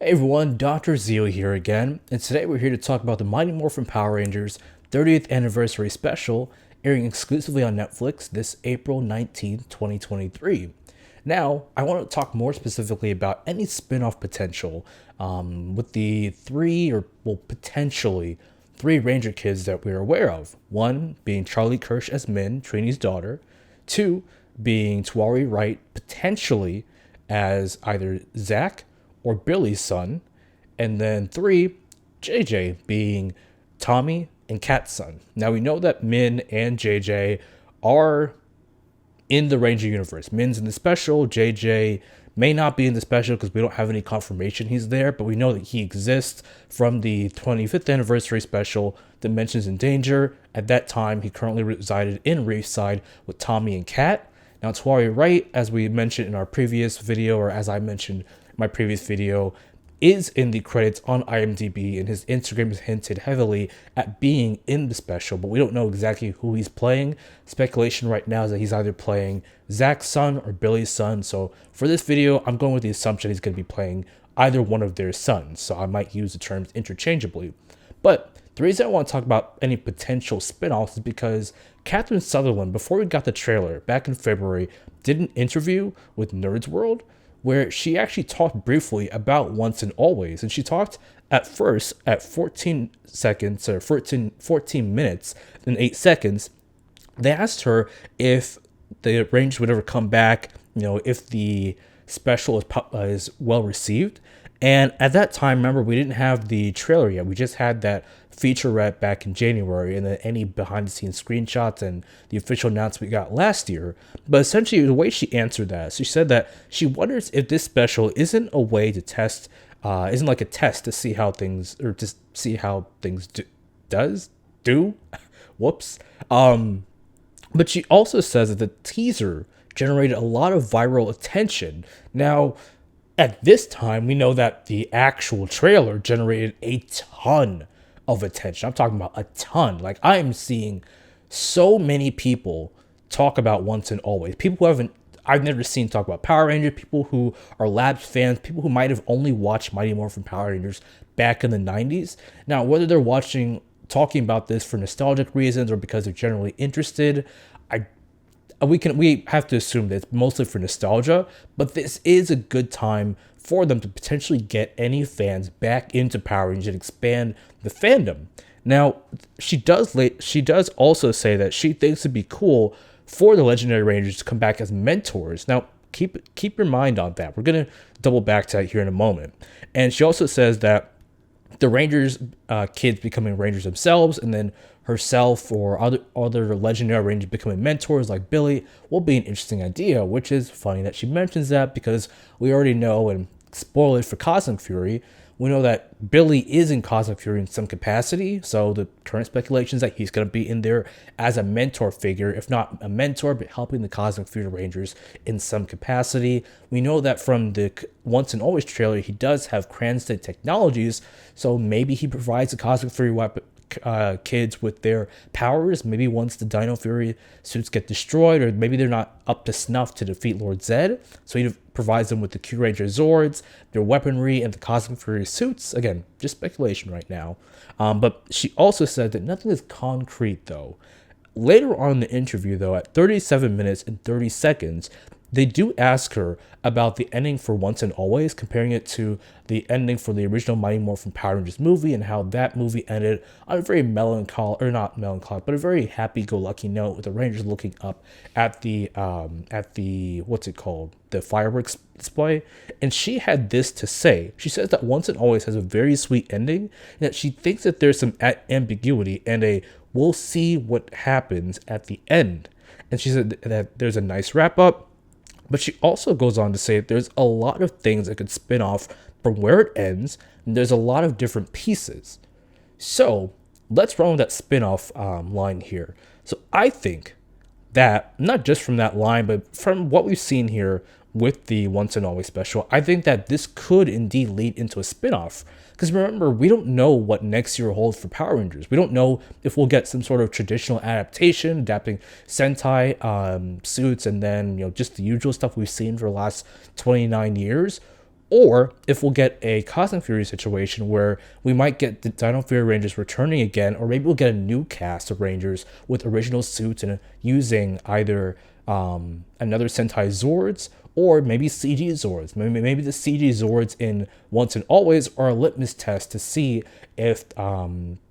Hey everyone, Dr. Zeo here again, and today we're here to talk about the Mighty Morphin Power Rangers 30th Anniversary Special, airing exclusively on Netflix this April 19th, 2023. Now, I want to talk more specifically about any spin-off potential with the potentially three Ranger kids that we're aware of. One being Charlie Kirsch as Min, Trini's daughter. Two being Tawari Wright, potentially as either Zach or Billy's son. And then three, JJ being Tommy and Kat's son. Now we know that Min and JJ are in the Ranger universe. Min's in the special, JJ may not be in the special because we don't have any confirmation he's there, but we know that he exists from the 25th anniversary special, Dimensions in Danger. At that time, he currently resided in Reefside with Tommy and Kat. Now, Tawari Wright, as we mentioned in our previous video, or as I mentioned in my previous video, is in the credits on IMDb, and his Instagram is hinted heavily at being in the special, but we don't know exactly who he's playing. Speculation right now is that he's either playing Zach's son or Billy's son, so for this video, I'm going with the assumption he's going to be playing either one of their sons, so I might use the terms interchangeably. But the reason I want to talk about any potential spin-offs is because Catherine Sutherland, before we got the trailer back in February, did an interview with Nerdz World where she actually talked briefly about Once and Always. And she talked at first at 14 seconds or 14 minutes and 8 seconds. They asked her if the Rangers would ever come back, if the special is well received. And at that time, remember, we didn't have the trailer yet. We just had that featurette back in January and then any behind the scenes screenshots and the official announcement we got last year. But essentially, the way she answered that, she said that she wonders if this special isn't a way to test, isn't like a test to see how things, or to see how things do. Whoops. But she also says that the teaser generated a lot of viral attention. Now, at this time, we know that the actual trailer generated a ton of attention. I'm talking about a ton. Like, I am seeing so many people talk about Once and Always. People who I've never seen talk about Power Rangers, people who are Labs fans, people who might have only watched Mighty Morphin Power Rangers back in the 90s. Now, whether they're talking about this for nostalgic reasons or because they're generally interested, we have to assume that it's mostly for nostalgia, but this is a good time for them to potentially get any fans back into Power Rangers and expand the fandom. Now, she does also say that she thinks it'd be cool for the Legendary Rangers to come back as mentors. Now, keep your mind on that. We're gonna double back to that here in a moment. And she also says that the Rangers kids becoming Rangers themselves, and then herself or other Legendary Rangers becoming mentors like Billy will be an interesting idea, which is funny that she mentions that because we already know, and spoil it for Cosmic Fury, we know that Billy is in Cosmic Fury in some capacity, so the current speculation is that he's going to be in there as a mentor figure, if not a mentor, but helping the Cosmic Fury Rangers in some capacity. We know that from the Once and Always trailer, he does have Cranston technologies, so maybe he provides the Cosmic Fury weapon kids with their powers. Maybe once the Dino Fury suits get destroyed, or maybe they're not up to snuff to defeat Lord Zed, so he provides them with the Q Ranger Zords, their weaponry, and the Cosmic Fury suits. Again, just speculation right now. But she also said that nothing is concrete, though. Later on in the interview, though, at 37 minutes and 30 seconds, they do ask her about the ending for Once and Always, comparing it to the ending for the original Mighty Morphin Power Rangers movie, and how that movie ended on a very not melancholic, but a very happy-go-lucky note, with the Rangers looking up at the what's it called, the fireworks display. And she had this to say. She says that Once and Always has a very sweet ending, and that she thinks that there's some ambiguity and a we'll see what happens at the end. And she said that there's a nice wrap-up. But she also goes on to say that there's a lot of things that could spin off from where it ends, and there's a lot of different pieces. So let's run with that spin-off line here. So I think that, not just from that line, but from what we've seen here with the Once and Always special, I think that this could indeed lead into a spin-off. Because remember, we don't know what next year holds for Power Rangers. We don't know if we'll get some sort of traditional adaptation, adapting Sentai suits, and then just the usual stuff we've seen for the last 29 years. or if we'll get a Cosmic Fury situation where we might get the Dino Fury Rangers returning again, or maybe we'll get a new cast of Rangers with original suits and using either another Sentai Zords or maybe CG Zords. Maybe the CG Zords in Once and Always are a litmus test to see if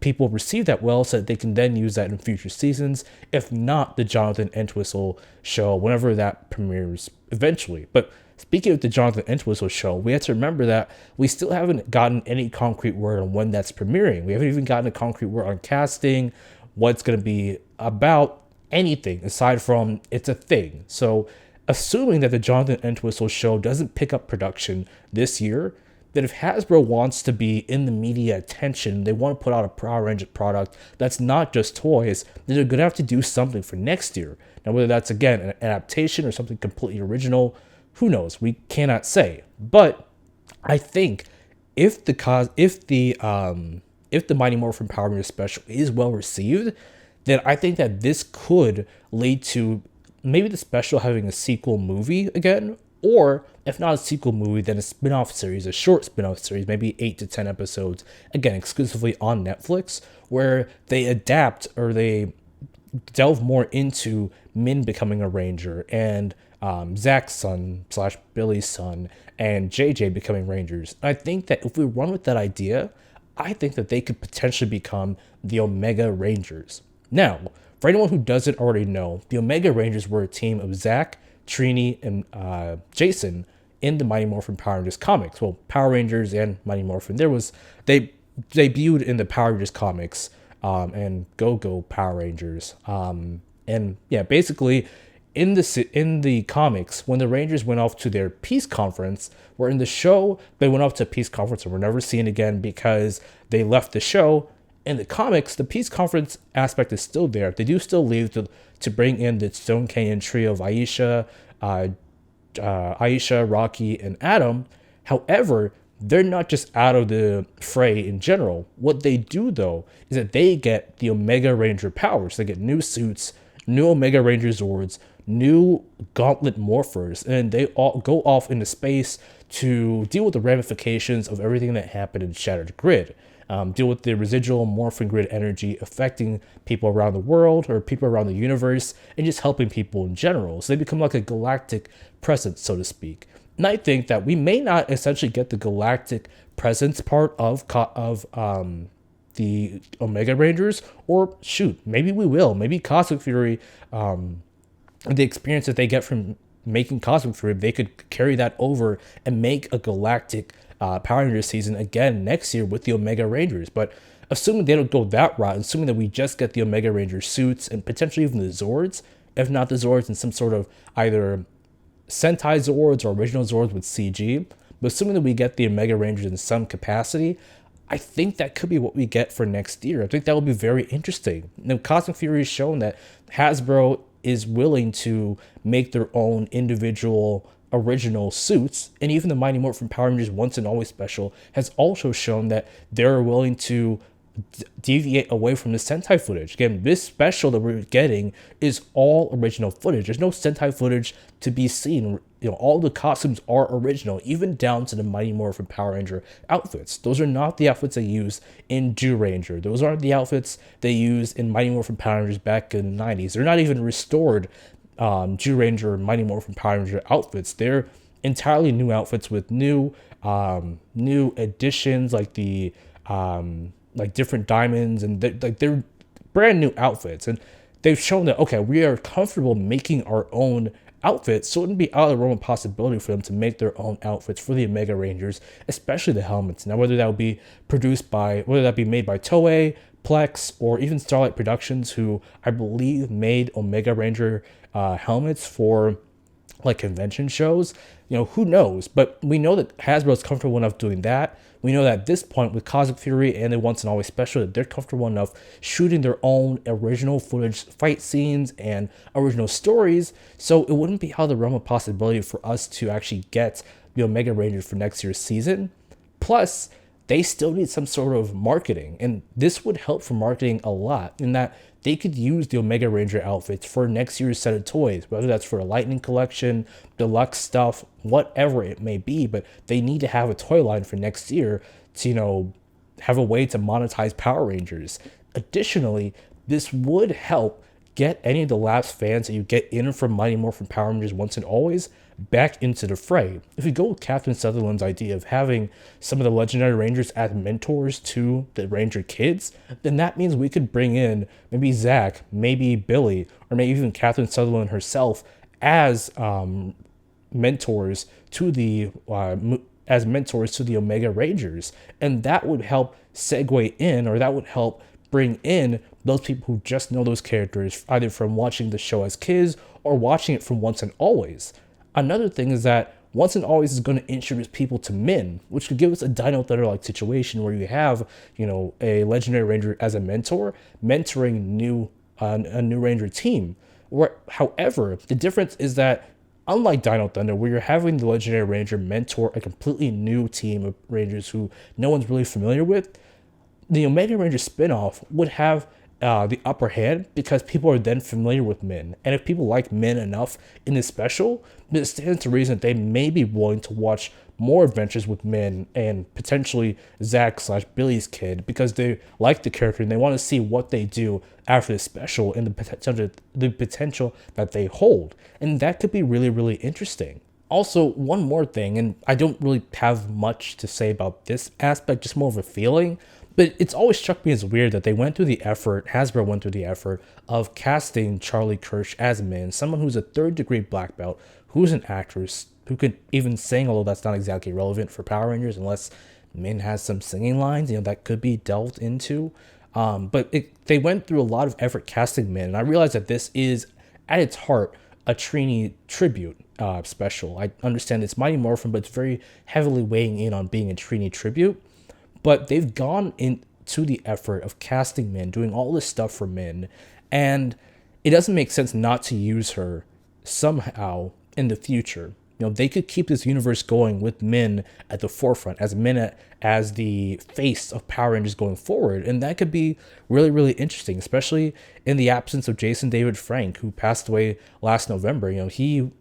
people receive that well, so that they can then use that in future seasons. If not, the Jonathan Entwistle show, whenever that premieres eventually. But speaking of the Jonathan Entwistle show, we have to remember that we still haven't gotten any concrete word on when that's premiering. We haven't even gotten a concrete word on casting, what's going to be about, anything aside from it's a thing. So assuming that the Jonathan Entwistle show doesn't pick up production this year, that if Hasbro wants to be in the media attention, they want to put out a Power Ranger product that's not just toys, then they're going to have to do something for next year. Now, whether that's, again, an adaptation or something completely original, who knows? We cannot say. But I think if the Mighty Morphin Power Ranger special is well received, then I think that this could lead to maybe the special having a sequel movie again, or if not a sequel movie, then a spin-off series, a short spin-off series, maybe 8 to 10 episodes, again, exclusively on Netflix, where they adapt or they delve more into Min becoming a ranger and Zach's son / Billy's son and JJ becoming rangers. I think that if we run with that idea, I think that they could potentially become the Omega Rangers. Now, for anyone who doesn't already know, the Omega Rangers were a team of Zach, Trini, and Jason in the Mighty Morphin Power Rangers comics. Well, Power Rangers and Mighty Morphin. They debuted in the Power Rangers comics and Go-Go Power Rangers. And yeah, basically in the comics, when the Rangers went off to their peace conference, where in the show they went off to a peace conference and were never seen again because they left the show. In the comics, the peace conference aspect is still there. They do still leave to bring in the Stone Canyon trio of Aisha, Rocky, and Adam. However, they're not just out of the fray in general. What they do, though, is that they get the Omega Ranger powers. They get new suits, new Omega Ranger Zords, new Gauntlet Morphers, and they all go off into space to deal with the ramifications of everything that happened in Shattered Grid. Deal with the residual morphing grid energy affecting people around the world or people around the universe, and just helping people in general. So they become like a galactic presence, so to speak. And I think that we may not essentially get the galactic presence part of the Omega Rangers, or shoot, maybe we will. Maybe Cosmic Fury, the experience that they get from making Cosmic Fury, they could carry that over and make a galactic Power Rangers season again next year with the Omega Rangers. But assuming they don't go that route, assuming that we just get the Omega Ranger suits and potentially even the Zords, if not the Zords in some sort of either Sentai Zords or original Zords with CG, but assuming that we get the Omega Rangers in some capacity, I think that could be what we get for next year. I think that would be very interesting. Now, Cosmic Fury has shown that Hasbro is willing to make their own individual original suits, and even the Mighty Morphin Power Rangers Once and Always special has also shown that they're willing to deviate away from the Sentai footage. Again, this special that we're getting is all original footage. There's no Sentai footage to be seen. You know, all the costumes are original, even down to the Mighty Morphin Power Ranger outfits. Those are not the outfits they used in Jew Ranger. Those aren't the outfits they used in Mighty Morphin Power Rangers back in the 90s. They're not even restored Jew Ranger or Mighty Morphin Power Ranger outfits. They're entirely new outfits with new additions, like the like different diamonds, and they're brand new outfits. And they've shown that, okay, we are comfortable making our own outfits, so it wouldn't be out of the realm of possibility for them to make their own outfits for the Omega Rangers, especially the helmets. Now, whether that be made by Toei, Plex, or even Starlight Productions, who I believe made Omega Ranger helmets for like convention shows, you know, who knows? But we know that Hasbro is comfortable enough doing that. We know that at this point with Cosmic Fury and the Once and Always special, that they're comfortable enough shooting their own original footage, fight scenes, and original stories. So it wouldn't be out of the realm of possibility for us to actually get the Omega Rangers for next year's season. Plus, they still need some sort of marketing. And this would help for marketing a lot in that they could use the Omega Ranger outfits for next year's set of toys, whether that's for a Lightning Collection, deluxe stuff, whatever it may be. But they need to have a toy line for next year to, have a way to monetize Power Rangers. Additionally, this would help get any of the lapsed fans that you get in from Mighty Morphin Power Rangers Once and Always back into the fray. If we go with Captain Sutherland's idea of having some of the legendary Rangers as mentors to the Ranger kids, then that means we could bring in maybe Zach, maybe Billy, or maybe even Captain Sutherland herself as mentors to the Omega Rangers, and that would help segue in, or that would help bring in those people who just know those characters either from watching the show as kids or watching it from Once and Always. Another thing is that Once and Always is going to introduce people to Min, which could give us a Dino Thunder-like situation where you have, a legendary Ranger as a mentor, mentoring a new Ranger team. However, the difference is that unlike Dino Thunder, where you're having the legendary Ranger mentor a completely new team of Rangers who no one's really familiar with, the Omega Ranger spinoff would have the upper hand because people are then familiar with Min. And if people like Min enough in this special, it stands to reason that they may be willing to watch more adventures with Min and potentially Zach/Billy's kid because they like the character and they want to see what they do after the special and the potential that they hold. And that could be really, really interesting. Also, one more thing, and I don't really have much to say about this aspect, just more of a feeling, but it's always struck me as weird that Hasbro went through the effort of casting Charlie Kirsch as Min, someone who's a third-degree black belt, who's an actress, who could even sing, although that's not exactly relevant for Power Rangers unless Min has some singing lines, that could be delved into. But they went through a lot of effort casting Min, and I realized that this is, at its heart, a Trini tribute special. I understand it's Mighty Morphin, but it's very heavily weighing in on being a Trini tribute. But they've gone into the effort of casting Min, doing all this stuff for Min, and it doesn't make sense not to use her somehow in the future. They could keep this universe going with Min at the forefront, as Min as the face of Power Rangers going forward, and that could be really, really interesting, especially in the absence of Jason David Frank, who passed away last November. He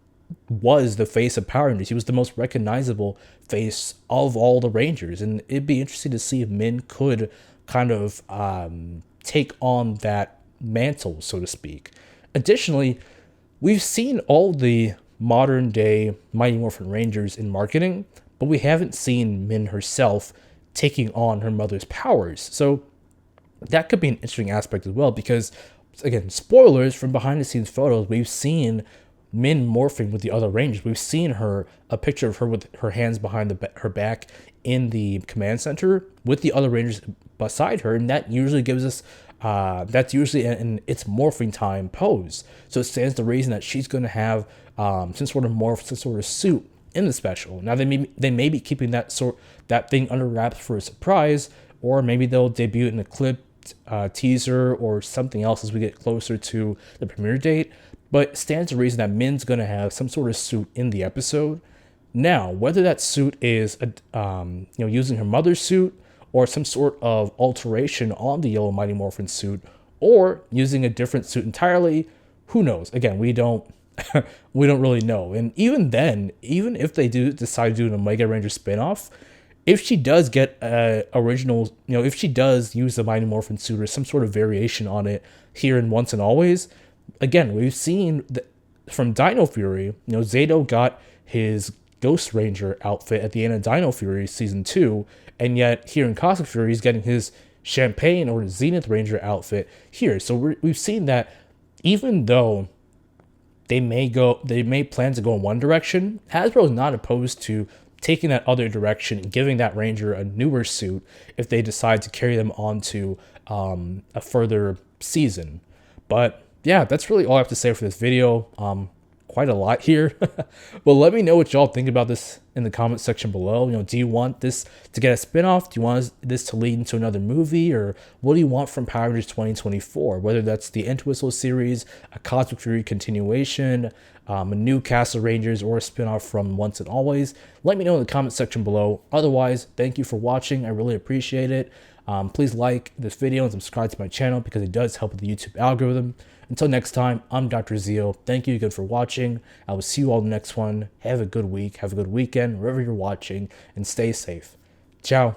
was the face of Power Rangers. He was the most recognizable face of all the Rangers, and it'd be interesting to see if Min could kind of take on that mantle, so to speak. Additionally, we've seen all the modern day Mighty Morphin Rangers in marketing, but we haven't seen Min herself taking on her mother's powers. So that could be an interesting aspect as well, because again, spoilers from behind the scenes photos, we've seen Min morphing with the other Rangers. We've seen a picture of her with her hands behind her back in the command center with the other Rangers beside her, and that usually gives us that's usually in its morphing time pose. So it stands to reason that she's going to have some sort of suit in the special. Now they may be keeping that thing under wraps for a surprise, or maybe they'll debut it in a clip teaser or something else as we get closer to the premiere date. But it stands to reason that Min's going to have some sort of suit in the episode. Now, whether that suit is using her mother's suit, or some sort of alteration on the Yellow Mighty Morphin suit, or using a different suit entirely, who knows? Again, we don't really know. And even then, even if they do decide to do an Omega Ranger spinoff, if she does get original, if she does use the Mighty Morphin suit or some sort of variation on it here in Once and Always, again, we've seen from Dino Fury, Zato got his Ghost Ranger outfit at the end of Dino Fury Season 2, and yet here in Cosmic Fury, he's getting his Champagne or Zenith Ranger outfit here. So we've seen that even though they may plan to go in one direction, Hasbro is not opposed to taking that other direction and giving that Ranger a newer suit if they decide to carry them onto a further season. But yeah, that's really all I have to say for this video. quite a lot here. But let me know what y'all think about this in the comment section below. Do you want this to get a spin-off? Do you want this to lead into another movie? Or what do you want from Power Rangers 2024? Whether that's the Entwistle series, a Cosmic Fury continuation, a new cast of Rangers, or a spin-off from Once and Always. Let me know in the comment section below. Otherwise, thank you for watching. I really appreciate it. Please like this video and subscribe to my channel because it does help with the YouTube algorithm. Until next time, I'm Dr. Zeo. Thank you again for watching. I will see you all in the next one. Have a good week. Have a good weekend wherever you're watching, and stay safe. Ciao.